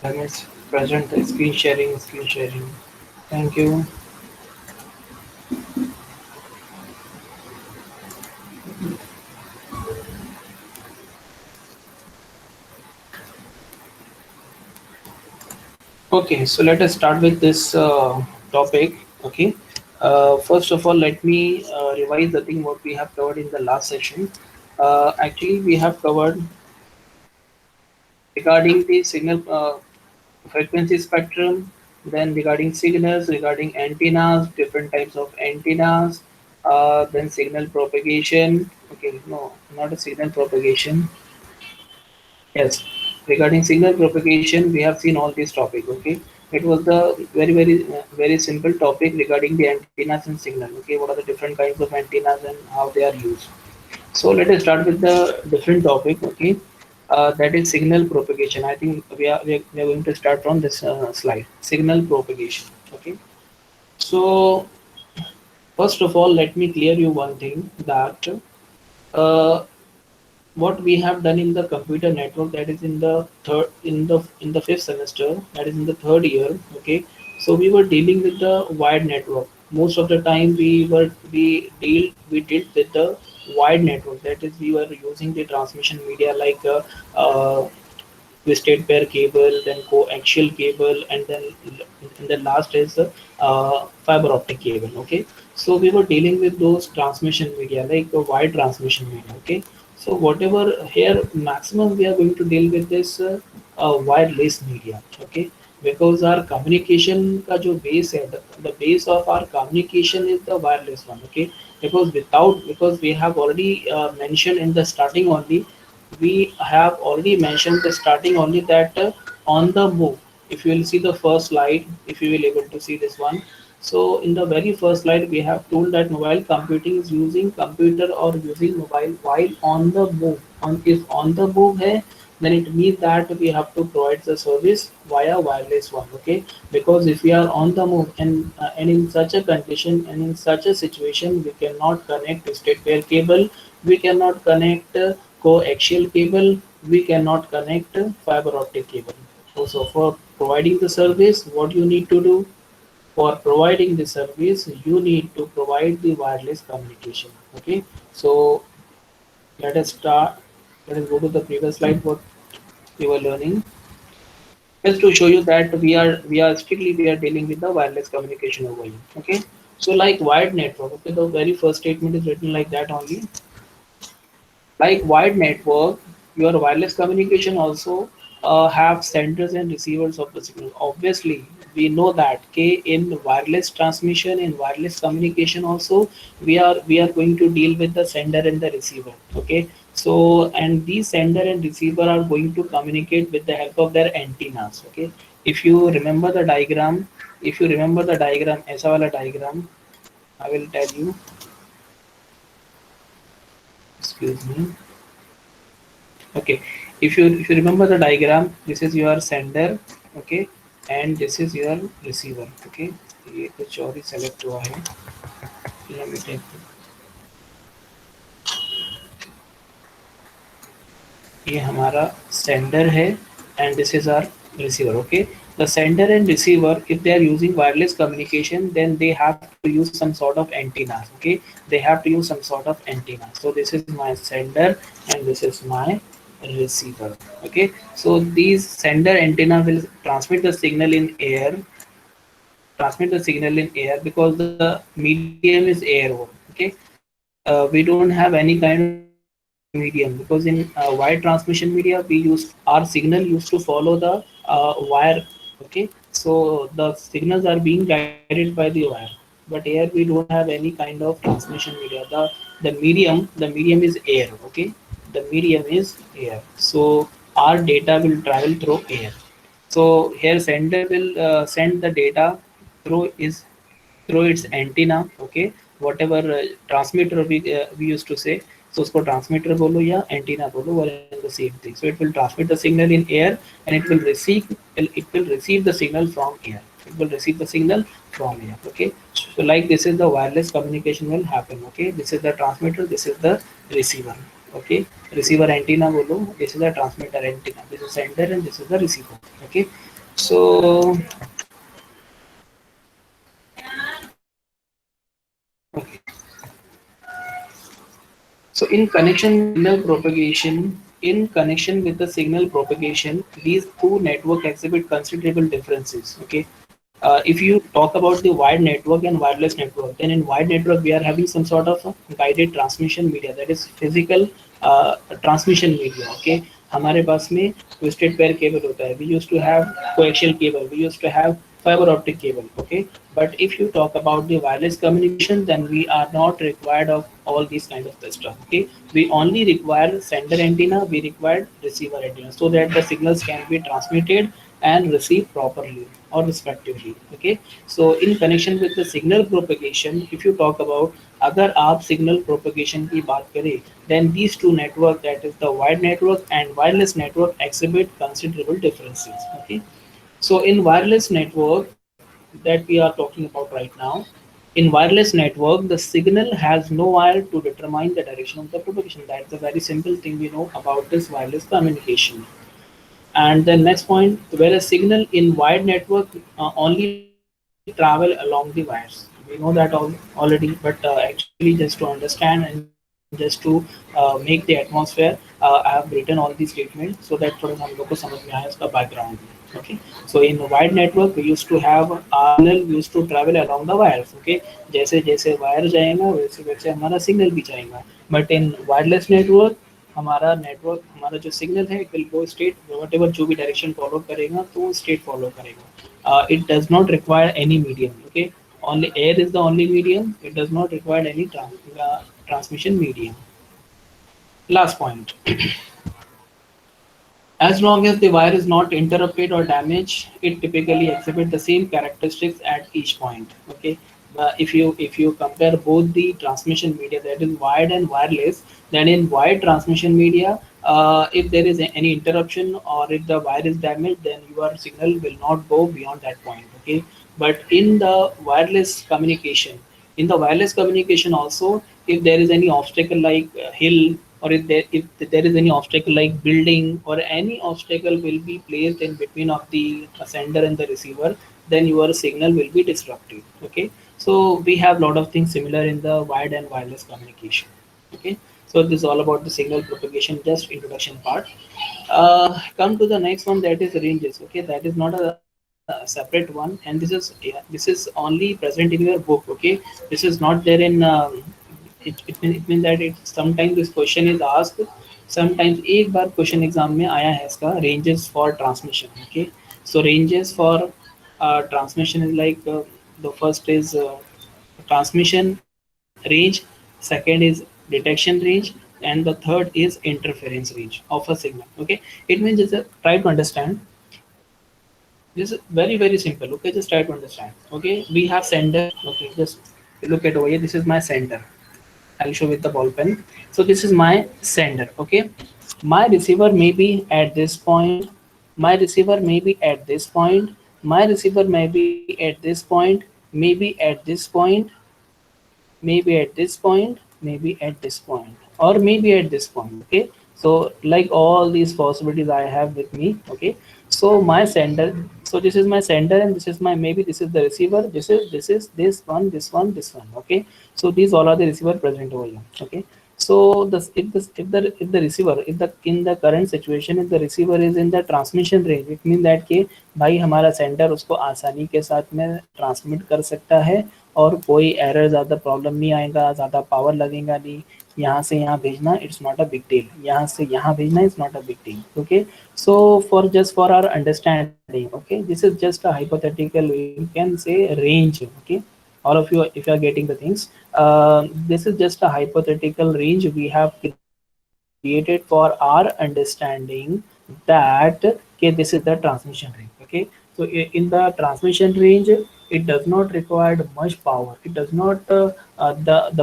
Let's present the screen sharing, screen sharing. Thank you. Okay, so let us start with this topic. Okay, first of all, let me revise the thing what we have covered in the last session. Actually, we have covered regarding the signal frequency spectrum, then regarding signals, regarding antennas, different types of antennas, then signal propagation. Okay, no, not a signal propagation. Yes, regarding signal propagation, we have seen all these topic. Okay, it was the very simple topic regarding the antennas and signal. Okay, what are the different kinds of antennas and how they are used. So let us start with the different topic. Okay, that is signal propagation. I think we are going to start from this slide. Signal propagation. Okay, so first of all, let me clear you one thing that. Uh, what we have done in the computer network, that is in the fifth semester, that is in the third year. Okay, so we were dealing with the wired network. Most of the time we dealt with the wired network, that is we were using the transmission media like uh, twisted pair cable, then coaxial cable, and then last is fiber optic cable. Okay, so we were dealing with those transmission media like wide transmission media. Okay, so whatever here maximum we are going to deal with this wireless media. Okay, because our communication का जो base है, the base of our communication is the wireless one. Okay, because we have already mentioned in the starting only, we have already mentioned the starting only that on the move. If you will see the first slide, if you will able to see this one, so in the very first slide we have told that mobile computing is using computer or using mobile while on the move. On if on the move hai, then it means that we have to provide the service via wireless one. Okay, because if we are on the move and in such a condition and in such a situation, we cannot connect straight pair cable, we cannot connect coaxial cable, we cannot connect fiber optic cable. So for providing the service, what you need to do, for providing the service you need to provide the wireless communication. Okay, so let us start. Let us go to the previous slide what we were learning, just to show you that we are dealing with the wireless communication over here. Okay, so like wired network. Okay, the very first statement is written like that only. Like wired network, your wireless communication also have senders and receivers of the signal. Obviously, we know that in wireless transmission, in wireless communication also, we are going to deal with the sender and the receiver. Okay, so and these sender and receiver are going to communicate with the help of their antennas. Okay, if you remember the diagram, ऐसा वाला diagram, I will tell you. Excuse me. Okay, if you remember the diagram, this is your sender. Okay, and this is your receiver. Okay, ये कुछ और ही select हुआ है. Let me take. ये हमारा sender है and this is our receiver. Okay, the sender and receiver, if they are using wireless communication, then they have to use some sort of antennas. Okay, they have to use some sort of antenna. So this is my sender and this is my receiver. Okay, so these sender antenna will transmit the signal in air because the medium is air. Okay, we don't have any kind of medium because in wide transmission media we use our signal used to follow the wire. Okay, so the signals are being guided by the wire, but here we don't have any kind of transmission media. The medium is air. Okay, the medium is air, so our data will travel through air. So here sender will send the data through its antenna. Okay, whatever transmitter we used to say, so usko transmitter bolo ya antenna bolo, were in the same thing. So it will transmit the signal in air and it will receive the signal from air. It will receive the signal from air. Okay, so like this is the wireless communication will happen. Okay, this is the transmitter, this is the receiver. Okay, receiver antenna bolo, this is the transmitter antenna, this is sender and this is the receiver. Okay, So okay. So in connection with signal propagation, these two network exhibit considerable differences. Okay, if you talk about the wired network and wireless network, then in wired network we are having some sort of a guided transmission media, that is physical transmission media. Okay, हमारे पास में twisted pair cable होता है. We used to have coaxial cable. We used to have fiber optic cable. Okay, but if you talk about the wireless communication, then we are not required of all these kind of stuff. Okay, we only require sender antenna, we require receiver antenna, so that the signals can be transmitted and received properly or respectively. Okay, so in connection with the signal propagation, if you talk about अगर आप signal propagation की बात करें, then these two network, that is the wired network and wireless network, exhibit considerable differences. Okay, so in wireless network that we are talking about right now, in wireless network, the signal has no wire to determine the direction of the propagation. That's a very simple thing we know about this wireless communication. And the next point, where a signal in wired network only travel along the wires. We know that already, but actually just to understand and just to make the atmosphere, I have written all these statements so that थोड़ा सा हम लोग को समझ में आए उसका background. Okay, so in wide network we used to have our signal used to travel along the wires. Okay, जैसे जैसे वायर जाएगा वैसे वैसे हमारा सिग्नल भी जाएगा. बट इन वायरलेस नेटवर्क हमारा जो सिग्नल है, it will go straight, what ever जो भी डायरेक्शन फॉलो करेगा तो वो स्ट्रेट फॉलो करेगा. It does not require any medium. Okay, only air is the only medium. It does not require any transmission medium. Last point, as long as the wire is not interrupted or damaged, it typically exhibit the same characteristics at each point. Okay, if you compare both the transmission media, that is wired and wireless, then in wired transmission media, if there is any interruption or if the wire is damaged, then your signal will not go beyond that point. Okay, but in the wireless communication also, if there is any obstacle like hill, or if there is any obstacle like building, or any obstacle will be placed in between of the sender and the receiver, then your signal will be disrupted. Okay, so we have a lot of things similar in the wired and wireless communication. Okay, so this is all about the signal propagation, just introduction part. Come to the next one, that is ranges. Okay, that is not a separate one, and this is only present in your book. Okay, this is not there in it means that it sometimes this question is asked. Sometimes एक बार question exam में आया है इसका, ranges for transmission. Okay, so ranges for transmission is like the first is transmission range, second is detection range, and the third is interference range of a signal. Okay, it means just try to understand. This is very very simple. Okay, just try to understand. Okay, we have sender. Okay, just look at over here. This is my sender. I'll show with the ball pen. So this is my sender. Okay, my receiver may be at this point. My receiver may be at this point. My receiver may be at this point. Maybe at this point. Maybe at this point. Maybe at this point. Or maybe at this point. Okay. So like all these possibilities I have with me. Okay. So my sender. So this is my sender, and this is my, maybe this is the receiver. This is this one. Okay. So these all are the receiver present over here. Okay. So this if the receiver, if the in the current situation, if the receiver is in the transmission range, it means that कि भाई हमारा centre उसको आसानी के साथ में transmit कर सकता है, और कोई एरर, ज़्यादा प्रॉब्लम नहीं आएगा, ज़्यादा पावर लगेगा नहीं. यहाँ से यहाँ भेजना, it's not a big deal. यहाँ से यहाँ भेजना, it's not a big deal. Okay, so for our understanding, okay, this is just a hypothetical, you can say range. Okay, all of you, if you are getting the things, this is just a hypothetical range we have created for our understanding, that okay, this is the transmission range. Okay, so in the transmission range, it does not require much power. It does not the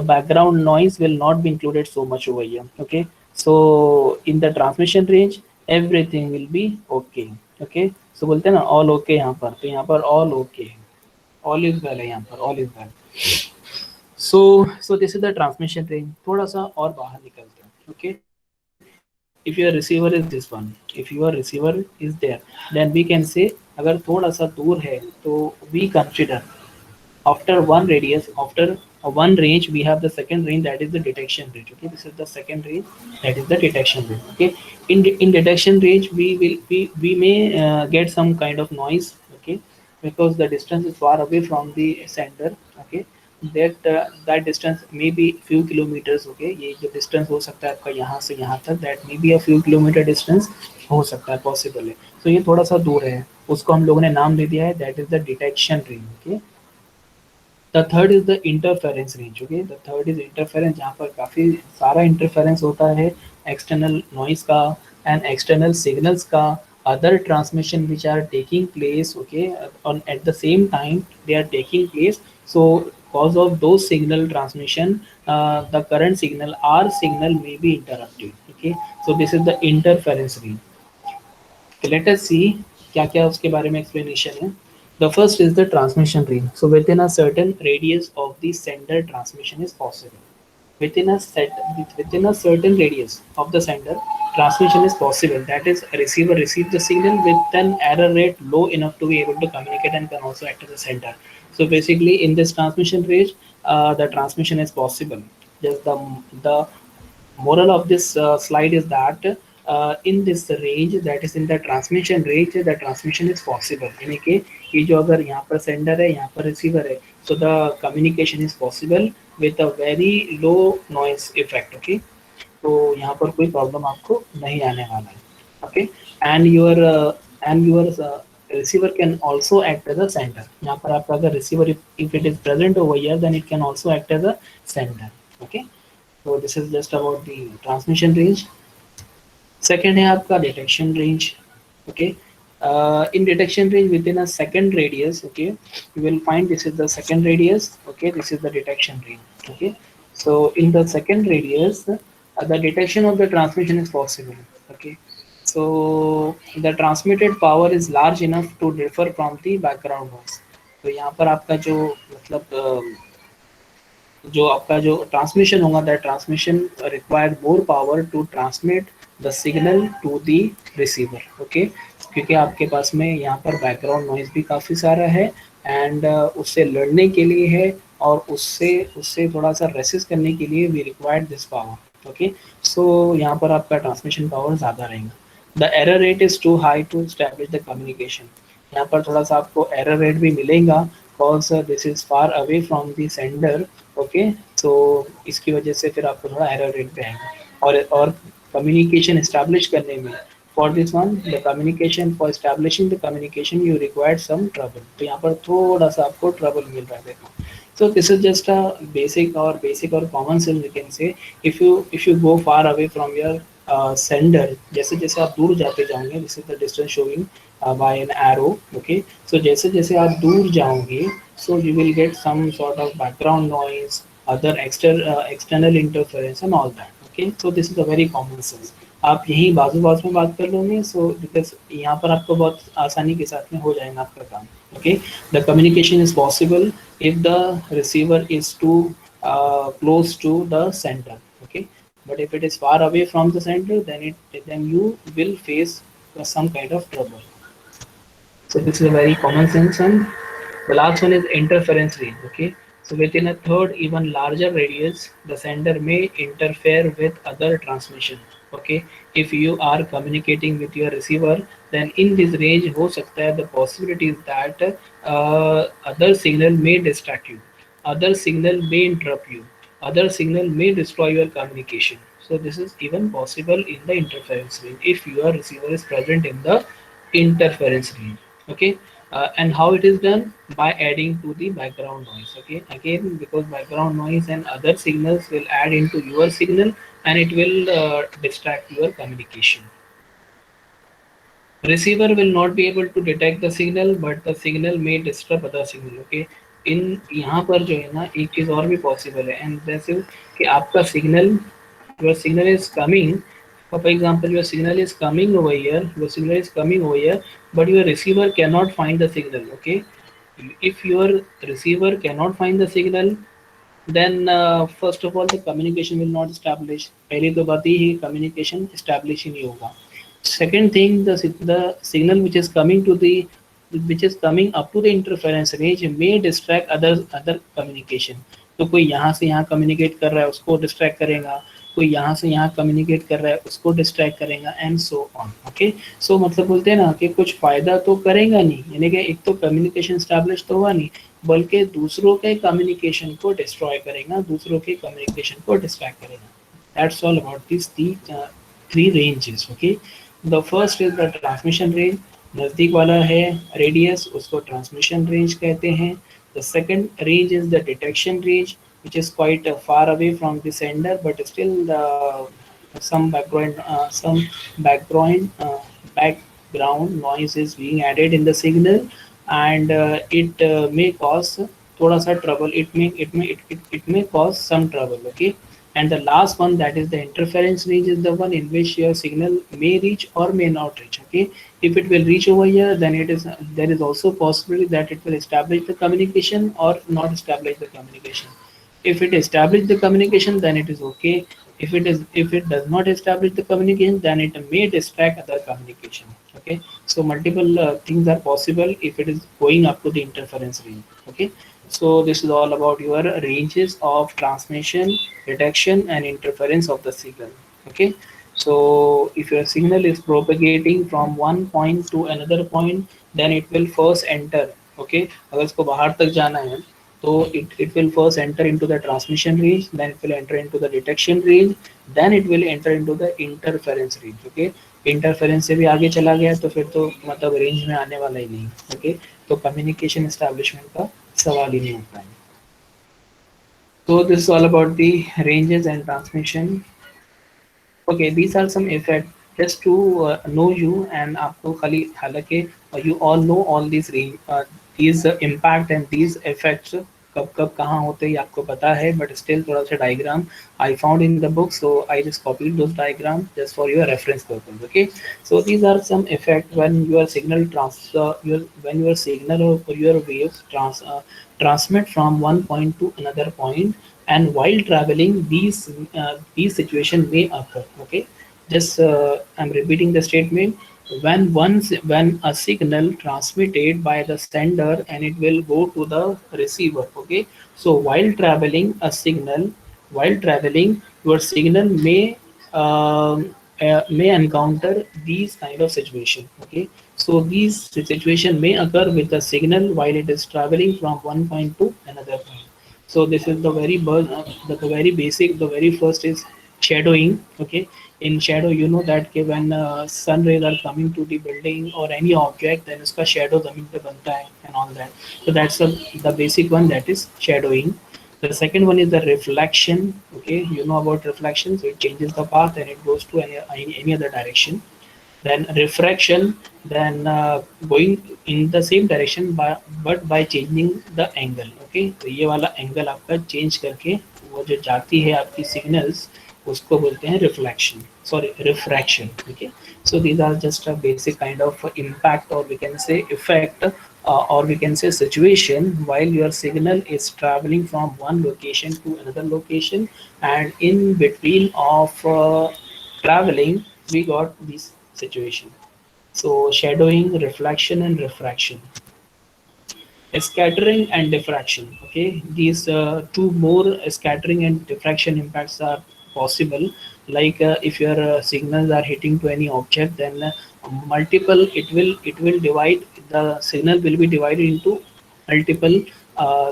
background noise will not be included so much over here. Okay, so in the transmission range, everything will be okay. Okay, so बोलते हैं ना all okay, यहाँ पर तो यहाँ पर all okay, all is well है यहाँ पर, all is well. So this is the transmission range. थोड़ा सा और बाहर निकलते हैं. Okay, if your receiver is this one, if your receiver is there, then we can say, अगर थोड़ा सा दूर है तो we consider after one radius, after one range, we have the second range, that is the detection range. Okay, this is the second range, that is the detection range. Okay, in detection range we may get some kind of noise. Okay, because the distance is far away from the center. Okay, that distance may be few kilometers. Okay, ये जो distance हो सकता है आपका यहाँ से यहाँ तक, that may be a few kilometer distance हो सकता है, possible है. So ये थोड़ा सा दूर है, उसको हम लोगों ने नाम दे दिया है, that is the detection range. Okay, the third is the interference range. Okay, the third is interference, जहाँ पर काफ़ी सारा इंटरफेरेंस होता है, एक्सटर्नल नॉइस का एंड एक्सटर्नल सिग्नल्स का, other transmission which are taking place. Okay, on at the same time they are taking place. So cause of those signal transmission, the current signal, our signal may be interrupted. Okay, so this is the interference range. Let us see क्या क्या उसके बारे में explanation है. The first is the transmission range. So within a certain radius of the sender, transmission is possible. Within a within a certain radius of the sender, transmission is possible. That is, a receiver receives the signal with an error rate low enough to be able to communicate and can also act as a sender. So basically, in this transmission range, the transmission is possible. Just the moral of this slide is that in this range, that is in the transmission range, the transmission is possible. यानी कि ये जो अगर यहाँ पर sender है, यहाँ पर रिसीवर है, so the communication is possible with a very low noise effect. Okay, तो यहाँ पर कोई प्रॉब्लम आपको नहीं आने वाला है. Okay, and your receiver can also act as a sender. यहाँ पर आपका अगर receiver, if it is present over here, then it can also act as a sender. Okay, so this is just about the transmission range. Second है आपका detection range. Okay, in detection range within a second radius. Okay, you will find this is the second radius. Okay, this is the detection range. Okay, so in the second radius, the detection of the transmission is possible. Okay, so the transmitted power is large enough to differ from the background noise. तो यहाँ पर आपका जो मतलब जो आपका जो transmission होगा, that transmission required more power to transmit the signal to the receiver. Okay, क्योंकि आपके पास में यहाँ पर बैकग्राउंड नॉइज भी काफ़ी सारा है एंड उससे लड़ने के लिए है और उससे उससे थोड़ा सा रेसिस्ट करने के लिए we required this power. Okay, so यहाँ पर आपका ट्रांसमिशन पावर ज़्यादा रहेगा. The error rate is too high to establish the communication. यहाँ पर थोड़ा सा आपको एरर रेट भी मिलेगा, because this is far away from the sender. Okay, तो इसकी वजह से फिर आपको थोड़ा एरर रेट पे आएगा. और कम्युनिकेशन इस्टेब्लिश करने में, for this one, the communication, for establishing the communication you required some trouble. तो यहाँ पर थोड़ा सा आपको ट्रबल मिल रहा है. देखो, so this is just a basic or common sense we can say. If you go far away from your sender, जैसे जैसे आप दूर जाते जाओगे, this is the distance showing by an arrow. Okay, so जैसे जैसे आप दूर जाओगे, so you will get some sort of background noise, other external interference and all that. Okay, so this is a very common sense. आप यही बाजू बाजू में बात कर लोगे, so because यहाँ पर आपको बहुत आसानी के साथ में हो जाएगा आपका काम. Okay, the communication is possible if the receiver is too close to the center. Okay, but if it is far away from the center, then you will face some kind of trouble. So this is a very common sense one. The last one is interference range. Okay, so within a third, even larger radius, the sender may interfere with other transmission. Okay, if you are communicating with your receiver, then in this range हो सकता है, the possibility is that other signal may distract you, other signal may interrupt you, other signal may destroy your communication. So this is even possible in the interference range if your receiver is present in the interference range. Okay, and how it is done? By adding to the background noise. Okay, again, because background noise and other signals will add into your signal and it will distract your communication. Receiver will not be able to detect the signal, but the signal may disturb other signal. Okay, इन यहाँ पर जो है ना, एक चीज़ और भी possible है, and जैसे कि आपका signal, your signal is coming, for example your signal is coming over here, but your receiver cannot find the signal. Okay, if your receiver cannot find the signal, then first of all the communication will not establish. पहली तो बात ही communication establish ही नहीं होगा. Second thing, the signal which is coming to the which is coming up to the interference range may distract other communication. तो कोई यहाँ से यहाँ कम्युनिकेट कर रहा है उसको डिस्ट्रैक्ट करेगा, कोई यहाँ से यहाँ कम्युनिकेट कर रहा है उसको डिस्ट्रैक्ट करेगा एंड सो ऑन। ओके, सो मतलब बोलते हैं ना कि कुछ फायदा तो करेगा नहीं, यानी कि एक तो कम्युनिकेशन स्टैब्लिश तो हुआ नहीं, बल्कि दूसरों के कम्युनिकेशन को डिस्ट्रॉय करेगा, दूसरों के कम्युनिकेशन को डिस्ट्रैक्ट करेगा। That's all about these three ranges. Okay, the first is the transmission range, नज़दीक वाला है रेडियस, उसको ट्रांसमिशन रेंज कहते हैं। The second range is the detection range, which is quite far away from the sender, but still some background noise is being added in the signal, and it may cause थोड़ा सा trouble. It may cause some trouble. Okay, and the last one, that is the interference range, is the one in which your signal may reach or may not reach. Okay, if it will reach over here, then there is also possibility that it will establish the communication or not establish the communication. If it establish the communication, then it is okay. If it does not establish the communication, then it may distract other communication. Okay, so multiple things are possible if it is going up to the interference range. Okay, so this is all about your ranges of transmission, detection, and interference of the signal. Okay, so if your signal is propagating from one point to another point, then it will first enter. Okay, अगर इसको बाहर तक जाना है तो it will first enter into the transmission range, then it will enter into the detection range, then it will enter into the interference range. Okay, interference से भी आगे चला गया तो फिर तो मतलब रेंज में आने वाला ही नहीं। ओके, तो कम्युनिकेशन एस्टेब्लिशमेंट का सवाल ही नहीं उठता है। तो this is all about the ranges and transmission. Okay, these are some effects just to know you, and आपको खाली हालांकि you all know all these impact and these effects कब कब कहाँ होते हैं आपको पता है, but still थोड़ा सा diagram I found in the book, so I just copied those diagrams just for your reference purpose. Okay, so these are some effect when your signal when your signal or your waves transmit from one point to another point, and while traveling these situations may occur. Okay, just I'm repeating the statement. When a signal transmitted by the sender and it will go to the receiver. Okay, so while traveling your signal may encounter these kind of situation. Okay, so these situation may occur with the signal while it is traveling from one point to another point. So this is the very basic. The very first is shadowing. Okay, in shadow you know that कि when sun rays are coming to the building or any object, then उसका shadow जमीन पे बनता है and all that. So that's the basic one, that is shadowing. The second one is the reflection. Okay, you know about reflection. So it changes the path and it goes to any other direction. Then refraction, then going in the same direction but by changing the angle. Okay, तो ये वाला angle आपका change करके वो जो जाती है आपकी सिग्नल्स उसको बोलते हैं reflection, sorry refraction. Okay, so these are just a basic kind of impact, or we can say effect, or we can say situation while your signal is traveling from one location to another location, and in between of traveling we got this situation. So shadowing, reflection, and refraction. Scattering and diffraction. Okay, these two more scattering and diffraction impacts are possible. Like if your signals are hitting to any object, then multiple it will divide, the signal will be divided into multiple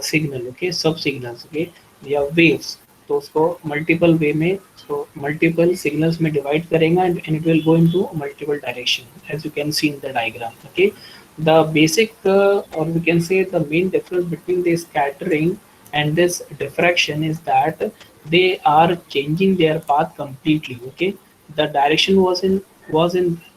signal. Okay, sub signals. Okay, या waves. तो उसको multiple वे में, तो multiple signals में divide करेगा and it will go into multiple direction as you can see in the diagram. Okay, the basic or we can say the main difference between the scattering and this diffraction is that they are changing their path completely. Okay, the direction was in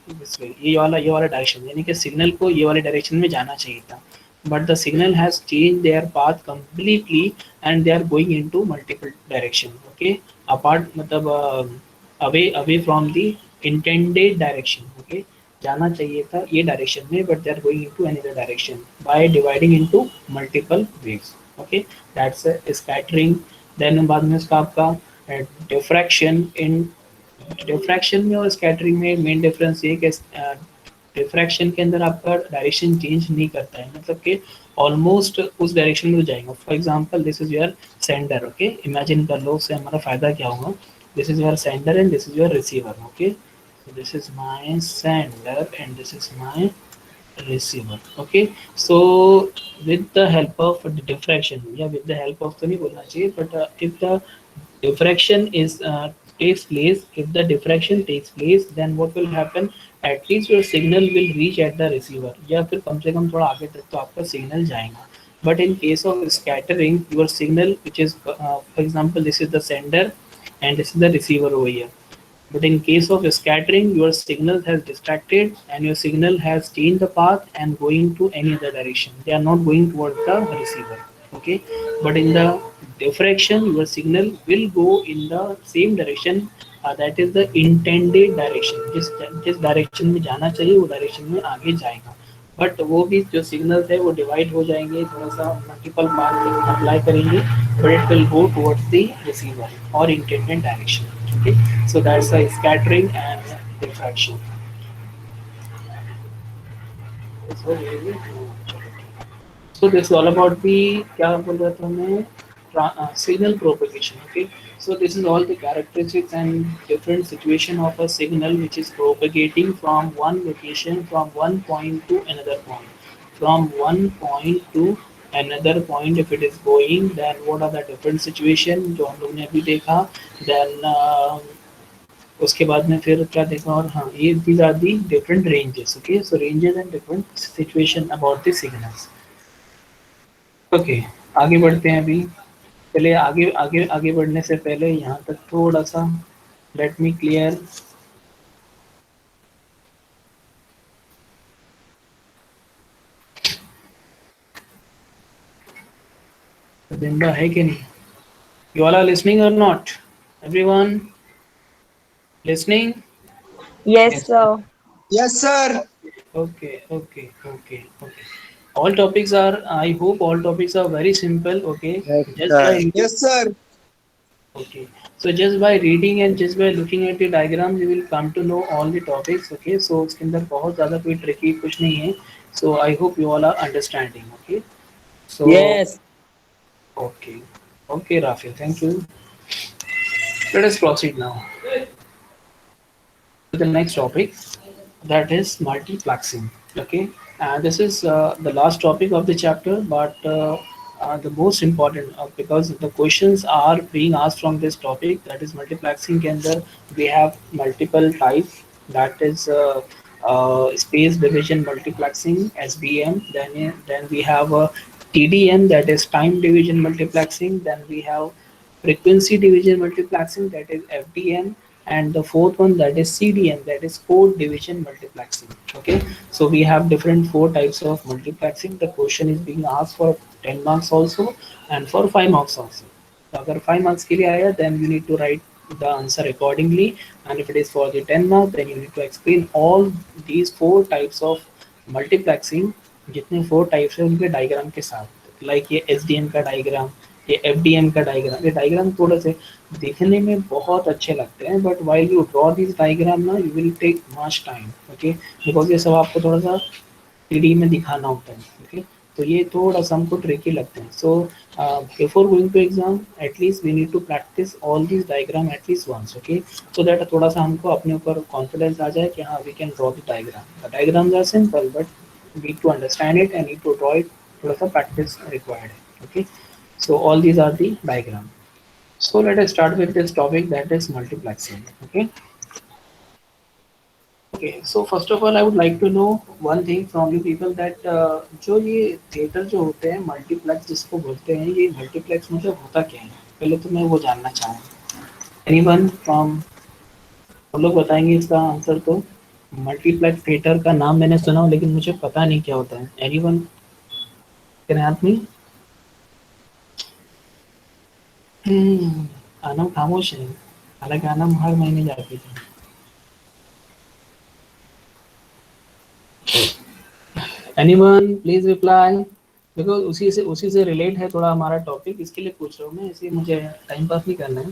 this way, ये वाला direction, यानी कि signal को ये वाले direction में जाना चाहिए था, but the signal has changed their path completely and they are going into multiple direction. Okay, apart मतलब away from the intended direction. Okay, जाना चाहिए था ये डायरेक्शन में, but they are going into another direction by dividing into multiple waves. Okay, that's a scattering. Then बाद में उसका आपका diffraction. In डिफ्रैक्शन में और स्कैटरिंग में मेन डिफरेंस ये कि डिफ्रैक्शन के अंदर आपका डायरेक्शन चेंज नहीं करता है, मतलब कि ऑलमोस्ट उस डायरेक्शन में तो जाएगा। For example this is your sender, okay, imagine कर लो, उससे हमारा फायदा क्या होगा। This is your sender and this is your receiver, okay, so this is my sender and this is my receiver, okay. So with the help of the diffraction, yeah, with the help of तो नहीं बोलना चाहिए, but if the diffraction is takes place, if the diffraction takes place, then what will happen, at least your signal will reach at the receiver, या फिर कम से कम थोड़ा आगे तक तो आपका सिग्नल जाएगा। but in case of scattering, your signal which is for example this is the sender and this is the receiver over here, but in case of scattering, your signal has distracted and your signal has changed the path and going to any other direction. They are not going towards the receiver. Okay. But in the diffraction, your signal will go in the same direction. That is the intended direction. जिस direction में जाना चाहिए वो direction में आगे जाएगा। But वो भी जो सिग्नल्स है वो डिवाइड हो जाएंगे, थोड़ा सा मल्टीपल पाथ अप्लाई करेंगे, but it will go towards the receiver और intended direction. Okay, so that's the scattering and diffraction. So really, so this is all about the क्या बोल रहा था मैं, signal propagation. Okay, so this is all the characteristics and different situation of a signal which is propagating from one location, from one point to another point, from one point to another point if it is going, then what are the different situation जो हम लोग ने अभी देखा, then उसके बाद में फिर क्या देखा, और हाँ ये these are the different ranges, okay, so ranges and different situation about the signals. Okay, आगे बढ़ते हैं अभी। पहले आगे आगे आगे बढ़ने से पहले यहाँ तक थोड़ा सा लेट मी क्लियर। बिंबा है कि नहीं, यू ऑल आर लिसनिंग और not, everyone listening? Yes, yes, sir. Yes, sir. okay, okay, okay, okay, all topics are, I hope all topics are very simple, okay, Yes, just by sir. reading. Yes, sir. Okay, so just by reading and just by looking at the diagrams, you will come to know all the topics. Okay, so उसके अंदर बहुत ज़्यादा कोई tricky कुछ नहीं है. So I hope you all are understanding. Okay, so Yes. okay, okay, Rafi, thank you. Let us proceed now to the next topic, that is multiplexing. Okay, and this is the last topic of the chapter, but the most important, because the questions are being asked from this topic, that is multiplexing के अंदर we have multiple types, that is space division multiplexing, SDM, then we have TDM, that is time division multiplexing, then we have frequency division multiplexing, that is FDM, and the fourth one, that is CDM, that is code division multiplexing. Okay, so we have different four types of multiplexing. The question is being asked for 10 marks also and for 5 marks also. So अगर 5 marks के लिए आया, then you need to write the answer accordingly, and if it is for the 10 marks, then you need to explain all these four types of multiplexing, जितने four types है उनके diagram के साथ, like ये S D M का diagram, ये F D M का diagram, ये डायग्राम थोड़े से देखने में बहुत अच्छे लगते हैं, but while you draw this diagram ना, you will take much time, okay, because ये सब आपको थोड़ा सा थ्री में दिखाना होता है, ओके, तो ये थोड़ा सा हमको ट्रिकी लगते हैं। So before going to exam, at least we need to practise all this diagram at least once, okay, so that थोड़ा सा हमको अपने ऊपर कॉन्फिडेंस आ जाए कि हाँ we can draw the diagram. The diagrams are simple but need to understand it and need to draw it, थोड़ा सा प्रैक्टिस रिक्वायर्ड है, okay, so all these are the diagram. So let us start with this topic, that is multiplexing, okay. Okay, so first of all, I would like to know one thing from you people, that जो ये theatre जो होते हैं multiplex जिसको बोलते हैं, ये multiplex मतलब होता क्या है, पहले तो मैं वो जानना चाहूँगा। एनीवन फ्रॉम, हम लोग बताएंगे इसका आंसर तो। मल्टीप्लेक्स थिएटर का नाम मैंने सुना हो लेकिन मुझे पता नहीं क्या होता है। Anyone can help me? आनम खामोश है, हालांकि आनम हर महीने जाती थी। एनीवन प्लीज रिप्लाई, बिकॉज उसी से रिलेट है थोड़ा हमारा टॉपिक, इसके लिए पूछ रहा हूँ मैं, इसलिए मुझे टाइम पास नहीं करना है।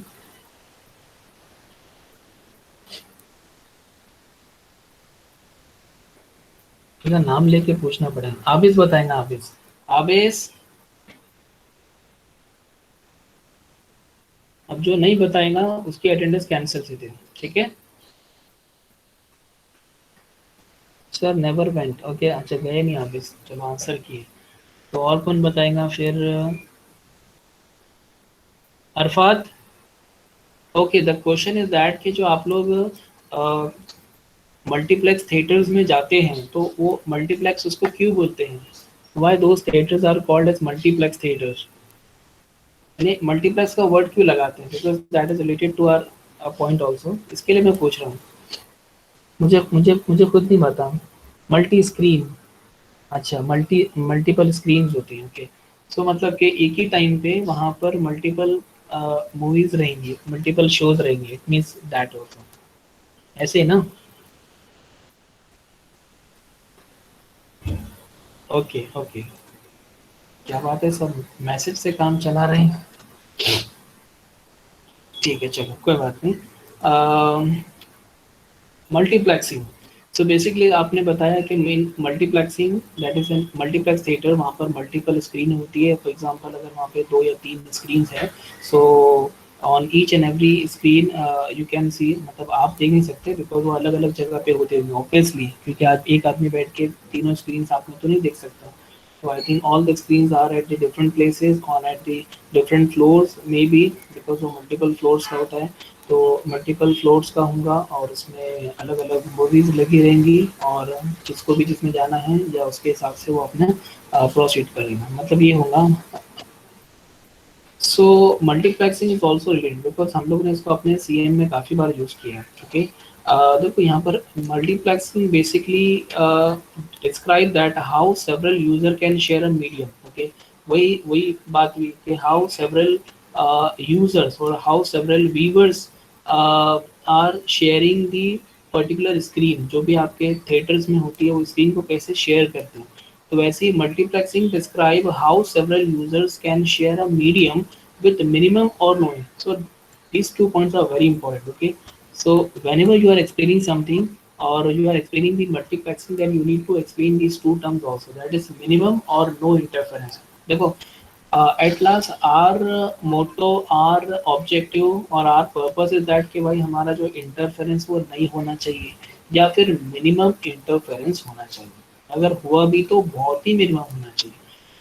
का नाम लेके पूछना पड़ेगा। आबिस बताएगा, आबिस। आबिस। अब जो नहीं बताएगा उसकी अटेंडेंस कैंसिल सीधे, ठीक है। सर नेवर वेंट, ओके, अच्छा गए नहीं आबिस, चलो आंसर किए। तो और कौन बताएगा फिर? Arafat. Okay, the question is that कि जो आप लोग मल्टीप्लेक्स थिएटर्स में जाते हैं तो वो मल्टीप्लेक्स उसको क्यों बोलते हैं? Why those theatres are called as multiplex theatres? यानी मल्टीप्लेक्स का वर्ड क्यों लगाते हैं? Because that is related to our point also, इसके लिए मैं पूछ रहा हूँ। मुझे खुद नहीं पता। Multi screen. अच्छा, मल्टीपल स्क्रीन्स होती हैं, ओके। सो मतलब कि एक ही टाइम पे वहाँ पर मल्टीपल मूवीज रहेंगी, मल्टीपल शोज रहेंगे, इट मीन्स दैट ऑल्सो, ऐसे ना। ओके ओके, क्या बात है, सब मैसेज से काम चला रहे हैं। ठीक है, चलो कोई बात नहीं। मल्टीप्लेक्सिंग। सो बेसिकली आपने बताया कि main multiplexing, that is an multiplex theatre, वहाँ पर मल्टीपल स्क्रीन होती है। फॉर एग्जांपल अगर वहाँ पे 2 या 3 स्क्रीन है, so on each and every screen you can see, मतलब आप देख नहीं सकते बिकॉज वो अलग अलग जगह पे होते हैं ऑब्वियसली, क्योंकि आज एक आदमी बैठ के तीनों स्क्रीन साथ में तो नहीं देख सकता। So I think all the screens are at the different places on at the different floors maybe, because वो multiple floors का होता है। तो मल्टीपल फ्लोर्स का होगा और उसमें अलग अलग मूवीज लगी रहेंगी, और जिसको भी जिसमें जाना है या उसके हिसाब से वो अपने प्रोसीड करेगा, मतलब ये होगा। So multiplexing is also related because हम लोग ने इसको अपने सीएम में काफ़ी बार यूज़ किया है, ओके। देखो यहाँ पर multiplexing basically describe that how several user can share a medium, okay. वही वही बात हुई कि हाउ सेवरल यूजर्स और how several viewers are sharing the particular screen, जो भी आपके थिएटर्स में होती है वो स्क्रीन को कैसे शेयर करते हैं। तो वैसे ही multiplexing describe how several users can share a medium with minimum or no. So these 2 points are very important. Okay. So whenever you are explaining something or you are explaining the multiplexing, then you need to explain these two terms also. That is minimum or no interference. देखो, at last our motto, our objective और our purpose is that कि भाई हमारा जो interference वो नहीं होना चाहिए, या फिर minimum interference होना चाहिए। अगर हुआ भी तो बहुत ही मिनिमम होना चाहिए।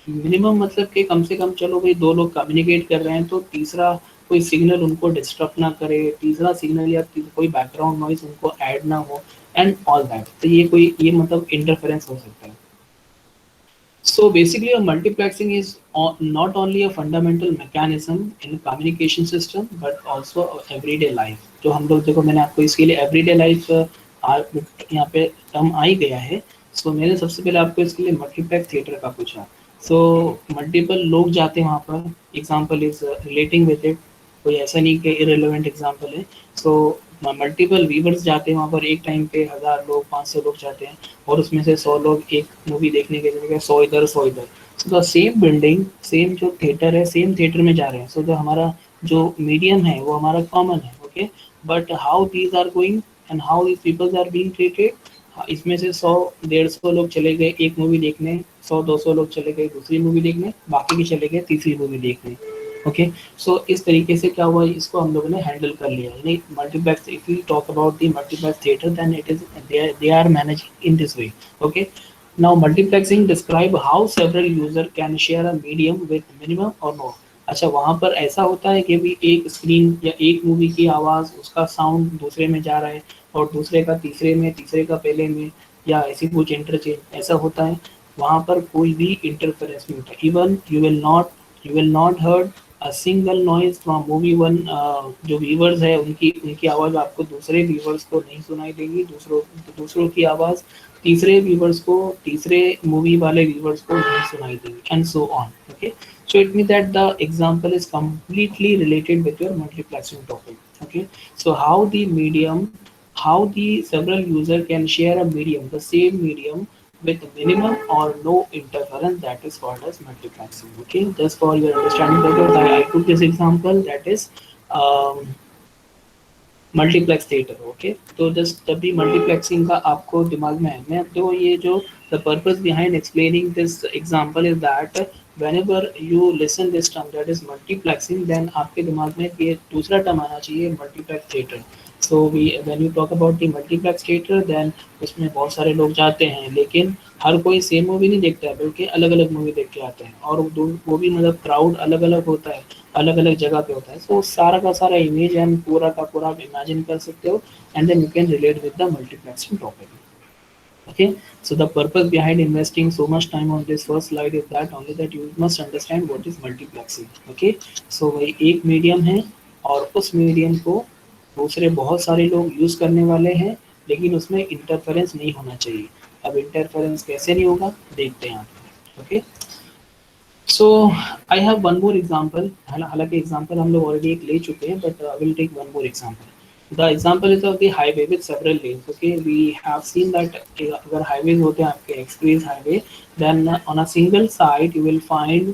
मिनिमम मतलब कि कम से कम चलो भाई 2 लोग कम्युनिकेट कर रहे हैं तो तीसरा कोई सिग्नल उनको डिस्टर्ब ना करे, तीसरा सिग्नल या कोई बैकग्राउंड नॉइज उनको ऐड ना हो, एंड ऑल दैट। तो ये मतलब इंटरफेरेंस हो सकता है। So basically, a multiplexing is not only a fundamental mechanism in a communication system, but also a everyday life. जो हम लोग, देखो मैंने आपको इसके लिए everyday life यहाँ पे टर्म आ ही गया है। सो मैंने सबसे पहले आपको इसके लिए मल्टीप्लेक्स थिएटर का पूछा। सो मल्टीपल लोग जाते हैं वहाँ पर, example is relating with it, कोई ऐसा नहीं कि इरेलीवेंट एग्जाम्पल है। सो मल्टीपल व्यूवर्स जाते हैं वहाँ पर, एक टाइम पे 1000 लोग, 500 लोग जाते हैं, और उसमें से 100 लोग एक मूवी देखने के लिए गए, 100 इधर 100 इधर। So the same building, same जो थिएटर है, सेम थिएटर में जा रहे हैं। सो जो हमारा जो मीडियम है वो हमारा कॉमन है, okay. But how these are going and how these peoples are being treated, इसमें से 100 150 लोग चले गए एक मूवी देखने, 100 200 लोग चले गए दूसरी मूवी देखने, बाकी के चले गए तीसरी मूवी देखने, ओके। सो इस तरीके से क्या हुआ, इसको हम लोगों ने हैंडल कर लिया। यानी multiplex, if you talk about the multiplex theatre, then it is they are managing in this way, okay. Now multiplexing describe how several user can share a medium with minimum or no। अच्छा, वहां पर ऐसा होता है कि भी एक screen या एक मूवी की आवाज, उसका साउंड दूसरे में जा रहा है, और दूसरे का तीसरे में, तीसरे का पहले में, या ऐसी कुछ इंटरचेंज ऐसा होता है। वहां पर कोई भी इंटरफेरेंस नहीं होता। Even you will not heard a single noise from movie one. जो व्यूवर्स है उनकी आवाज़ आपको दूसरे व्यूवर्स को नहीं सुनाई देगी, दूसरों की आवाज़ तीसरे व्यूवर्स को, तीसरे मूवी वाले व्यूवर्स को नहीं सुनाई देगी, and so on, okay. So it means that the example is completely related with your multiplexing topic, okay। So how the several user can share a medium, the same medium, with minimum or no interference, that is called as multiplexing, okay। Just for your understanding purpose, I took this example, that is um, multiplex theatre, okay. तो just जब भी multiplexing का आपको दिमाग में है, मैं तो ये जो the purpose behind explaining this example is that whenever you listen this term that is multiplexing, then आपके दिमाग में ये दूसरा टर्म आना चाहिए, multiplex theatre. So we when you talk about the multiplex theatre, then उसमें बहुत सारे लोग जाते हैं, लेकिन हर कोई सेम मूवी नहीं देखता है, बल्कि अलग अलग मूवी देख के आते हैं, और वो भी मतलब क्राउड अलग अलग होता है, अलग अलग जगह पे होता है। सो सारा का सारा इमेज एंड पूरा का पूरा आप इमेजिन कर सकते हो, and then you can relate with the multiplexing topic. Okay, so the purpose behind investing so much time on this first slide is that only that you must understand what is multiplexing. Okay, so वही एक medium है, और उस medium को दूसरे बहुत सारे लोग यूज करने वाले हैं, लेकिन उसमें इंटरफेरेंस नहीं होना चाहिए। अब इंटरफेरेंस कैसे नहीं होगा, देखते हैं आप। Okay, so I have one more example. हालांकि एग्जांपल हम लोग ऑलरेडी एक ले चुके हैं, but I will take one more example. The example is of the highway with several lanes. Okay, we have seen that अगर highways होते हैं आपके express highway, then on a single side you will find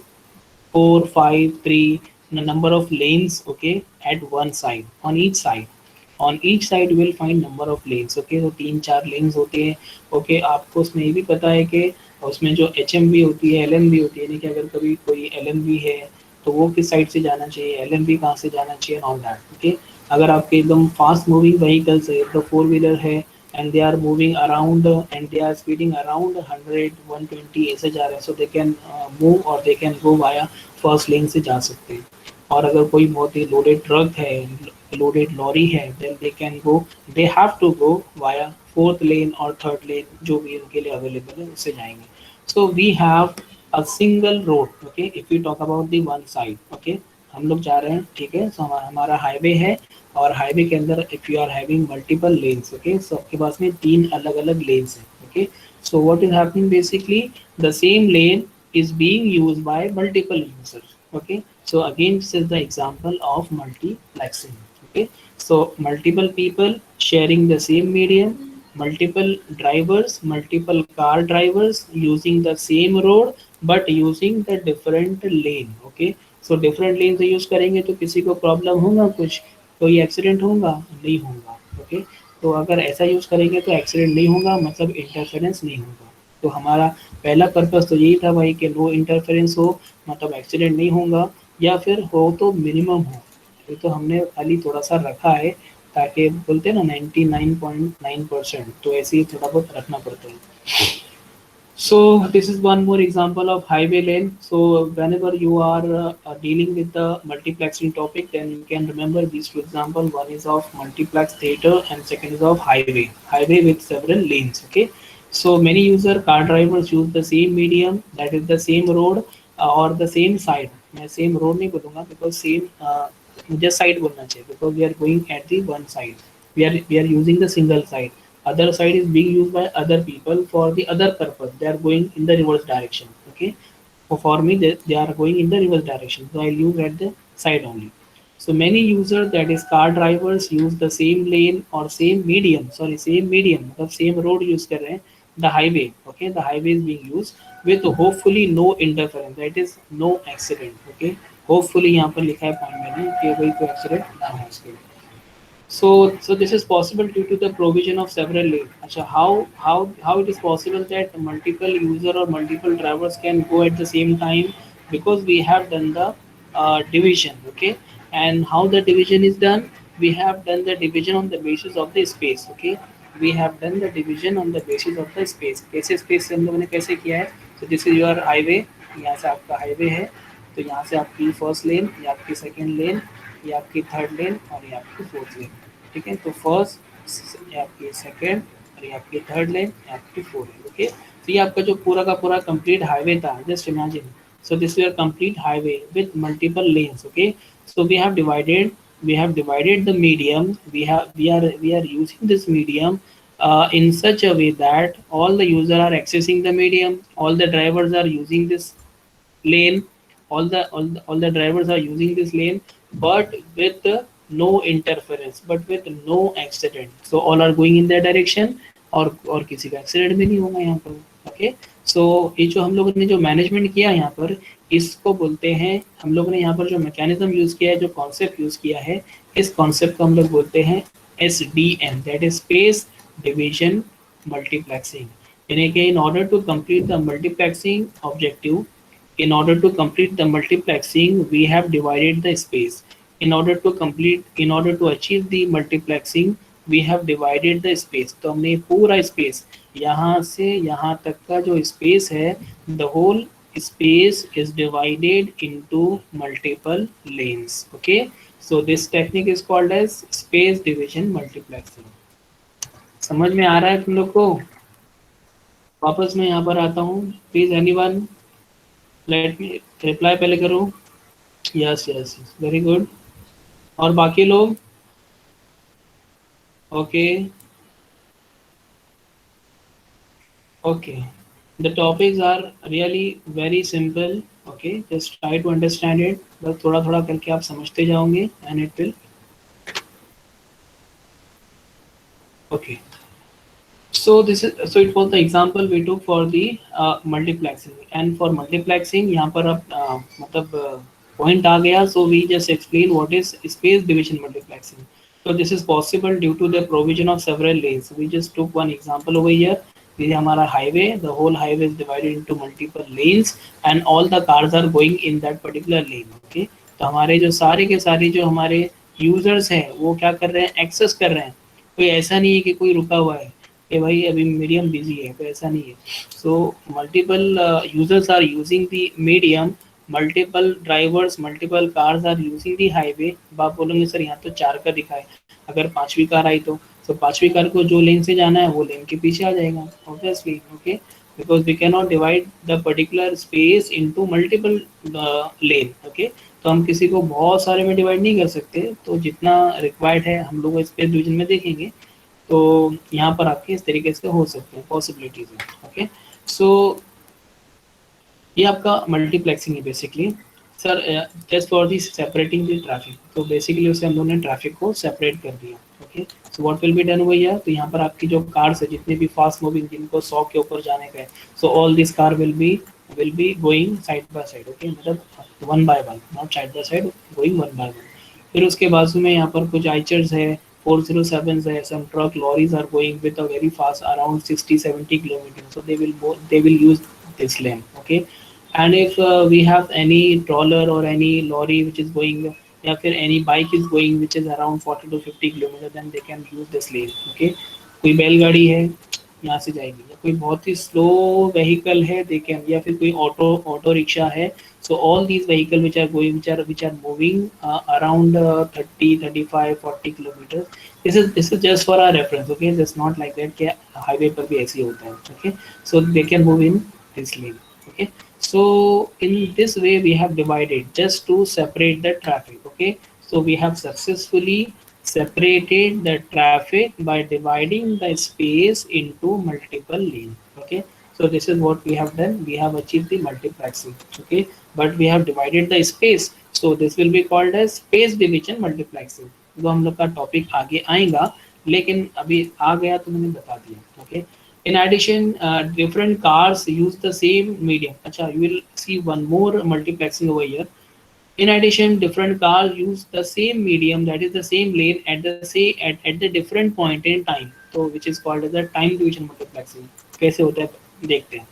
4, 5, 3 number of lanes. Okay, at one side, on each side you will find number of lanes. Okay, तो 3-4 lanes होते हैं। Okay, आपको उसमें ये भी पता है कि उसमें जो HMV होती है, LMV होती है, यानी कि अगर कभी कोई LMV है तो वो किस साइड से जाना चाहिए, LMV कहाँ से जाना चाहिए, ऑन दैट। ओके, अगर आपके एकदम फास्ट मूविंग व्हीकल्स है, तो 4 व्हीलर है, and they are moving around and they are speeding around 100, 120 ऐसे जा रहे हैं, सो दे कैन मूव और they can go via first lane से जा सकते हैं। और अगर कोई बहुत ही लोडेड ट्रक है, लोडेड लॉरी है, then they can go, they have to go via fourth lane और थर्ड लेन, जो भी उनके लिए अवेलेबल है उससे जाएंगे। So we have a single road. Okay, if you talk about the one side, okay, हम लोग जा रहे हैं, ठीक है, सो हमारा हाईवे है, और हाईवे के अंदर if you are having multiple lanes, okay, so आपके पास में 3 अलग अलग लेन्स हैं। Okay, so what is happening basically, the same lane is being used by multiple users। Okay, so again this is the example of multiplexing। Okay, so multiple people sharing the same medium, multiple drivers, multiple car drivers using the same road but using the different lane। Okay, so different lane से use करेंगे तो किसी को problem होगा, कुछ कोई accident होगा, नहीं होगा। ओके, तो अगर ऐसा यूज करेंगे तो एक्सीडेंट नहीं होगा, मतलब इंटरफेरेंस नहीं होगा। तो हमारा पहला पर्पस तो यही था भाई कि नो इंटरफेरेंस हो, मतलब एक्सीडेंट नहीं होगा, या फिर हो तो मिनिमम हो। ये तो हमने खाली थोड़ा सा रखा है, ताकि बोलते हैं ना 99.9%, तो ऐसे ही थोड़ा बहुत रखना पड़ता है। So this is one more example of highway lane. So whenever you are dealing with the multiplexing topic, then you can remember these two examples. One is of multiplex theater and second is of highway. Highway with several lanes. Okay. So many user car drivers use the same medium, that is the same road or the same side. मैं same road नहीं बोलूँगा, because same मुझे side बोलना चाहिए, because we are going at the one side. We are using the single side. Other side is being used by other people for the other purpose, they are going in the reverse direction. Okay, for me they are going in the reverse direction, so I'll use at the side only. So many users, that is car drivers, use the same lane or same medium, मतलब same road use कर रहे हैं, the highway। Okay, the highway is being used with hopefully no interference, that is no accident। Okay, hopefully यहाँ पर लिखा है point मैंने कि भाई कोई एक्सीडेंट ना हो उसके। So this is possible due to the provision of several lanes. अच्छा, how it is possible that multiple user or multiple drivers can go at the same time? Because we have done the division. Okay, and how the division is done? We have done the division on the basis of the space। Okay, we have done the division on the basis of the space। कैसे space से हम लोगों ने कैसे किया है? So this is your highway, यहाँ से आपका highway है, तो यहाँ से आपकी फर्स्ट लेन, ये आपकी सेकेंड लेन, ये आपकी थर्ड लेन, और ये आपकी फोर्थ लेन। ठीक है, तो फर्स्ट, ये आपकी सेकेंड, और ये आपकी थर्ड लेन, ये आपकी फोर्थ लेन। ओके, तो ये आपका जो पूरा का पूरा कंप्लीट हाईवे था, just imagine. So this your complete highway with multiple lanes. Okay, so we have divided the medium, we are using this medium in such a way that all the users are accessing the medium, all the drivers are using this lane, all the drivers are using this lane, but with no interference, but with no accident, so all are going in their direction, और किसी का accident भी नहीं होगा यहाँ पर। Okay, सो ये जो हम लोगों ने जो मैनेजमेंट किया यहाँ पर, इसको बोलते हैं, हम लोगों ने यहाँ पर जो मैकेनिज्म यूज किया है, जो कॉन्सेप्ट यूज किया है, इस कॉन्सेप्ट को हम लोग बोलते हैं SDM, that is space division multiplexing. In order to complete the multiplexing objective, in order to complete the multiplexing, we have divided the space. In order to achieve the multiplexing, we have divided the space. तो हमने पूरा space यहाँ से यहाँ तक का जो space है, the whole space is divided into multiple lanes. Okay, so this technique is called as space division multiplexing. समझ में आ रहा है तुम लोग को? वापस मैं यहाँ पर आता हूँ. Please anyone let me reply पहले करो. Yes yes very good. और बाकी लोग? Okay okay. The topics are really very simple. Okay, just try to understand it. बस थोड़ा थोड़ा करके आप समझते जाओगे and it will. Okay. So this is, so it was the example we took for the multiplexing, and for multiplexing यहाँ पर अब मतलब point आ गया. So we just explain what is space division multiplexing. So this is possible due to the provision of several lanes. We just took one example over here. ये हमारा highway, the whole highway is divided into multiple lanes and all the cars are going in that particular lane. Okay, तो हमारे जो सारे के सारे जो हमारे users हैं वो क्या कर रहे हैं, एक्सेस कर रहे हैं. कोई ऐसा नहीं है कि कोई रुका हुआ है कि भाई अभी मीडियम बिजी है, तो ऐसा नहीं है. So multiple users are using the medium, multiple drivers, multiple cars are using the highway. आप बोलोगे सर यहाँ तो 4 का दिखा है, अगर 5वीं कार आई तो 5वीं कार को जो लेन से जाना है वो लेन के पीछे आ जाएगा obviously. Okay, because we can not divide the particular space into multiple lane. Okay, तो हम किसी को बहुत सारे में डिवाइड नहीं कर सकते, तो जितना रिक्वायर्ड है हम लोग स्पेस डिवीजन में देखेंगे. तो यहाँ पर आपके इस तरीके से हो सकते हैं, पॉसिबिलिटीज है. ओके, सो ये आपका मल्टीप्लेक्सिंग है basically. Sir just for the separating the traffic, तो बेसिकली उसे हम लोगों ने ट्रैफिक को सेपरेट कर दिया. Okay, so what will be done over here, तो यहाँ पर आपकी जो कार्स है जितने भी फास्ट मूविंग जिनको 100 के ऊपर जाने का है, so all this car will be going side by side. Okay, मतलब one by one, not side by side, going one by one. फिर उसके बाजू में यहाँ पर कुछ आइचर्स है, 407 है, some truck lorries are going with a very fast around 60-70 kilometers, so they will use this lane. Okay, and if we have any trawler or any lorry which is going, या फिर any bike is going which is around 40 to 50 kilometers, then they can use this lane. Okay, कोई बैलगाड़ी है यहाँ से जाएगी, या कोई बहुत ही स्लो व्हीकल है they can, या फिर कोई ऑटो रिक्शा है. So all these vehicles which are going, which are moving around 30, 35, 40 kilometers. This is just for our reference. Okay, just not like that कि highway पर भी ऐसे ही होता है. Okay, so they can move in this lane. Okay, so in this way we have divided just to separate the traffic. Okay, so we have successfully separated the traffic by dividing the space into multiple lanes. Okay, so this is what we have done. We have achieved the multiplexing. Okay, but we have divided the space, so this will be called as space division multiplexing. तो हम लोग का topic आगे आएगा, लेकिन अभी आ गया तो मैंने बता दिया. Okay, in addition different cars use the same medium. अच्छा, you will see one more multiplexing over here. In addition, different cars use the same medium, that is the same lane at the different point in time. So which is called as the time division multiplexing. कैसे होता है देखते हैं.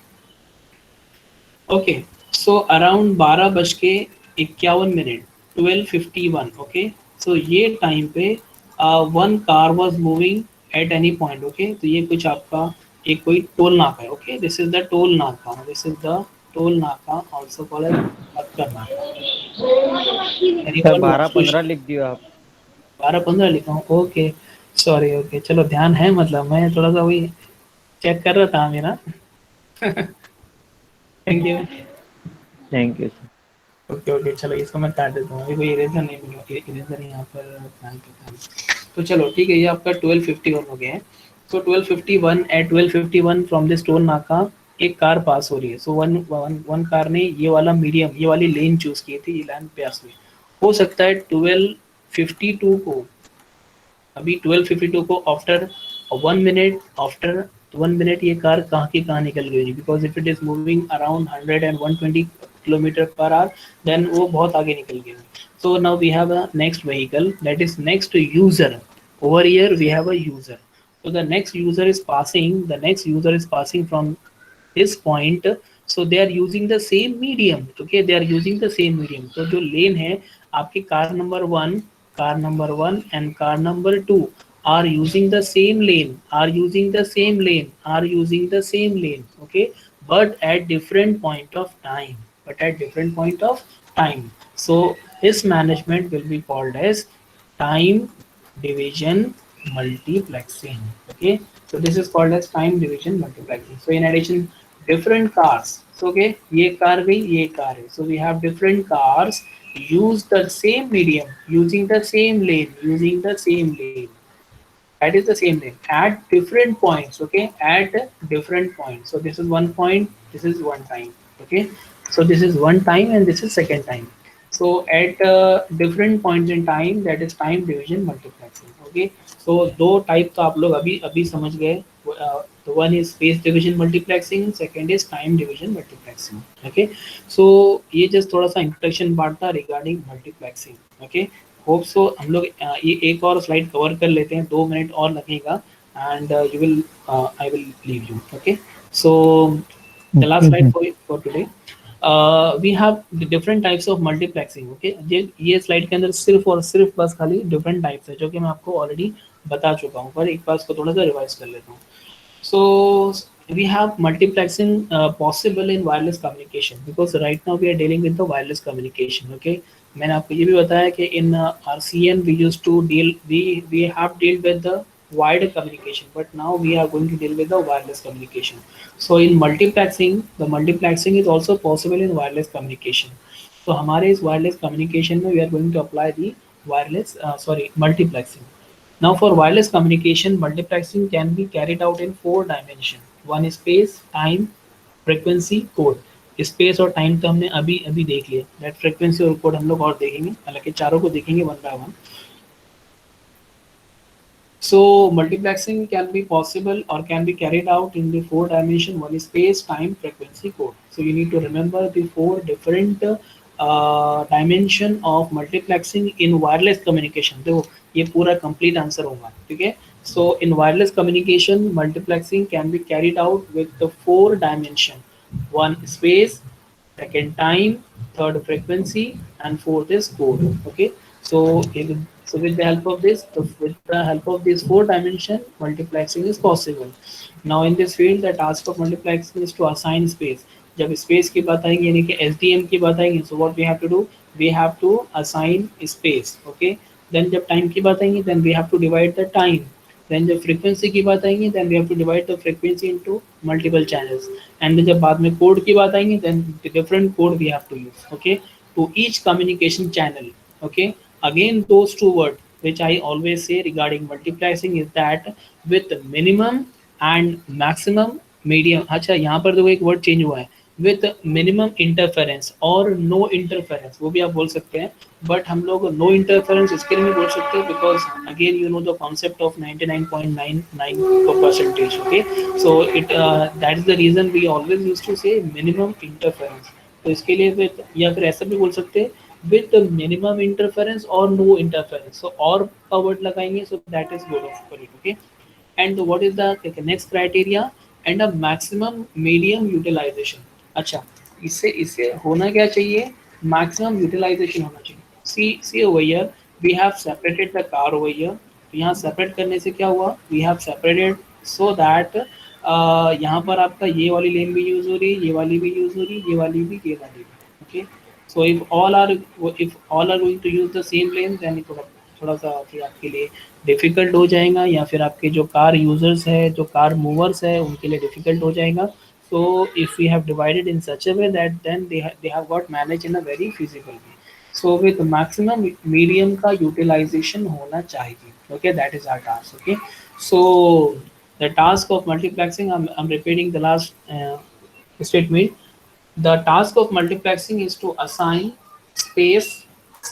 Okay, so around 12:51, 12:51. Okay, सो ये time पे one car was moving at any point. Okay, तो ये कुछ आपका एक कोई टोल नाका है. Okay, this is the toll नाका, दिस इज द टोल नाका, ऑल्सो कॉल्ड एज पत्थर नाका. सर 12-15 लिख दियो आप. 12-15 लिखा हूँ. Okay, sorry. ओके, चलो ध्यान है, मतलब मैं थोड़ा सा वही चेक कर रहा था मेरा. Thank you. Thank you sir. Okay okay, चलो इसको मैं काट देता हूँ. अभी कोई इरेजर नहीं मिला, इरेजर यहाँ पर प्लान करता हूँ. तो चलो ठीक है, ये आपका 12:51 हो गया है. सो 12:51, एट 12:51 फ्रॉम दिस टोल नाका एक कार पास हो रही है. सो वन कार ने ये वाला मीडियम, ये वाली लेन चूज की थी, ये लाइन पास हुई. हो सकता है 12:52 को, अभी 12:52 को आफ्टर 1 मिनट, आफ्टर 1 मिनट ये कार कहाँ की कहाँ निकल गई, because if it is moving around 100 and 120 kilometre per hour, then वो बहुत आगे निकल गई. So now we have a next vehicle, that is next user. Over here we have a user. So the next user is passing from this point. So they are using the same medium. Okay, they are using the same medium. तो जो लेन है आपके car number one and car number 2 are using the same lane, okay, but at different point of time, so his management will be called as time division multiplexing. Okay, so this is called as time division multiplexing. So in addition, different cars. So okay, ये car गई, ये car है. So we have different cars use the same medium, using the same lane. That is the same lane at different points. Okay, at different points. So this is one point, this is one time. Okay, so this is one time and this is second time. So at different points in time, that is time division multiplexing. Okay, so दो type तो आप लोग अभी अभी समझ गए. The one is space division multiplexing, second is time division multiplexing. Okay, so ये just थोड़ा सा introduction part था regarding multiplexing. Okay, hope so हम लोग ये एक और स्लाइड कवर कर लेते हैं, 2 मिनट और लगेगा and you will I will leave you. Okay, so the last slide for today. We have different types of multiplexing. Okay, ये स्लाइड के अंदर सिर्फ और सिर्फ बस खाली डिफरेंट टाइप्स है जो कि मैं आपको ऑलरेडी बता चुका हूँ, पर एक बार इसको थोड़ा सा रिवाइज कर लेता हूँ. So we have multiplexing possible in wireless communication because right now we are dealing with the wireless communication. Okay, मैंने आपको ये भी बताया कि in RCN we used to we have dealt with the wired communication, but now we are going to deal with the wireless communication. So in multiplexing, the multiplexing is also possible in wireless communication. तो हमारे इस wireless communication में we are going to apply the multiplexing. Now for wireless communication, multiplexing can be carried out in 4 dimensions. One is space, time, frequency, code. Space और time तो हमने अभी अभी देख लिया. दैट फ्रीक्वेंसी और कोड हम लोग और देखेंगे, हालांकि चारों को देखेंगे one by one. So multiplexing can be possible or can be carried out in the 4 dimension. One is space, time, frequency, code. So you need to remember the 4 different dimension of multiplexing in wireless communication. देखो ये पूरा complete answer होगा, ठीक है. So in wireless communication, multiplexing can be carried out with the 4 dimension. One space, second time, third frequency, and fourth is code. Okay, so with the help of this 4 dimension, multiplexing is possible. Now in this field, the task of multiplexing is to assign space. जब space की बात आएगी यानी कि SDM की बात आएगी, so what we have to do, we have to assign space. Okay, then जब टाइम की बात आएगी, then we have to divide the time. Then जब फ्रीक्वेंसी की बात आएंगी, then we have to divide the frequency into multiple channels. And जब बाद में कोड की बात आएंगी, then the different code we have to use. Okay, to each communication channel. Okay, again those two words which I always say regarding multiplexing is that with minimum and maximum medium. अच्छा, यहाँ पर देखो एक word change हुआ है, with minimum interference और no interference, वो भी आप बोल सकते हैं, बट हम लोग नो इंटरफेरेंस इसके लिए नहीं बोल सकते because again you know the concept of 99.99 okay. So it that is the reason we always use to say minimum interference. तो इसके लिए विथ, या फिर ऐसा भी बोल सकते हैं विथ मिनिमम इंटरफेरेंस और नो इंटरफेरेंस. सो और का वर्ड लगाएंगे, so that is good for it. Okay, and what is the next criteria, and a maximum medium utilization. अच्छा, इससे इससे होना क्या चाहिए, मैक्सिमम यूटिलाइजेशन होना चाहिए. See over here we have separated the car over here. तो यहाँ सेपरेट करने से क्या हुआ, we have separated so that यहाँ पर आपका ये वाली लेन भी यूज हो रही है, ये वाली भी यूज हो रही है, ये वाली भी, ये वाली भी. Okay, so if all are going to use the same lane, then थोड़ा थोड़ा सा फिर आपके लिए डिफिकल्ट हो जाएगा, या फिर आपके जो कार यूजर्स है, जो कार मूवर्स है, उनके लिए डिफिकल्ट हो जाएगा. So if we have divided in such a way that then they have got managed in a very feasible way. So with maximum medium का utilization होना चाहिए. Okay, that is our task. Okay, so the task of multiplexing, I'm repeating the last statement. The task of multiplexing is to assign space,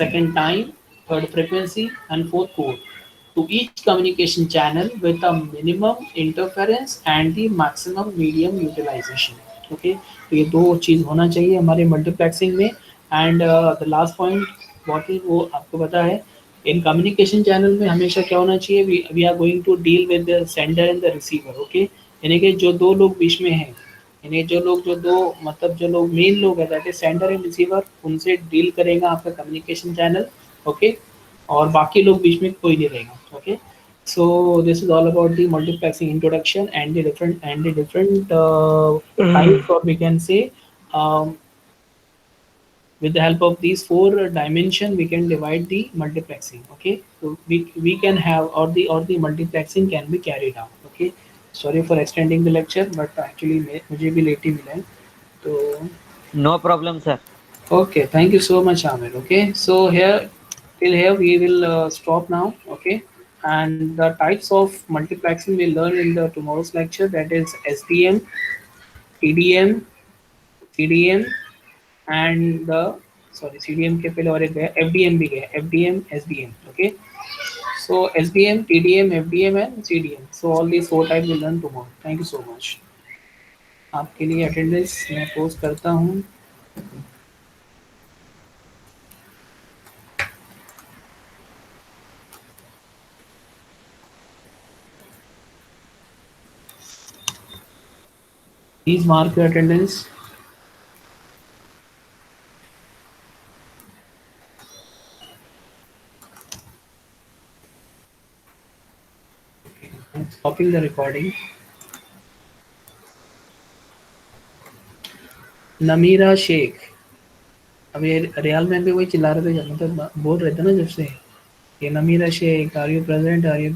second time, third frequency, and fourth code to each communication channel with a minimum interference and the maximum medium utilization. Okay, तो ये दो चीज़ होना चाहिए हमारे multiplexing में. And the last point what is, वो आपको पता है इन कम्युनिकेशन चैनल में हमेशा क्या होना चाहिए, we are going to deal with the sender and the receiver, okay. यानी कि जो दो लोग बीच में हैं, यानी जो दो मतलब जो लोग मेन लोग हैं, that is sender and receiver, उनसे डील करेगा आपका कम्युनिकेशन चैनल, ओके। और बाकी लोग बीच में कोई नहीं रहेगा, okay. So this is all about the multiplexing introduction and the different types, or we can say, um, with the help of these four dimension we can divide the multiplexing, okay. So we can have, or the multiplexing can be carried out, okay. Sorry for extending the lecture, but actually मुझे भी late ही मिला है तो No problem, sir. okay, thank you so much, Amir. Okay, so here till here we will stop now, okay. And the types of multiplexing we'll learn in the tomorrow's lecture, that is SDM, TDM, CDM, and the sorry CDM के पहले और एक गया FDM भी गया, FDM SDM, okay. So SDM, TDM, FDM and CDM, so all these four types we'll learn tomorrow. Thank you so much. आपके लिए attendance मैं पोस्ट करता हूँ. Please mark your attendance. I'm stopping the recording. Namira Sheikh, अब ये रियाल में भी वही चिल्ला रहे थे, मतलब बोल रहे थे ना जब से, ये Namira Shaikh, are you present, are you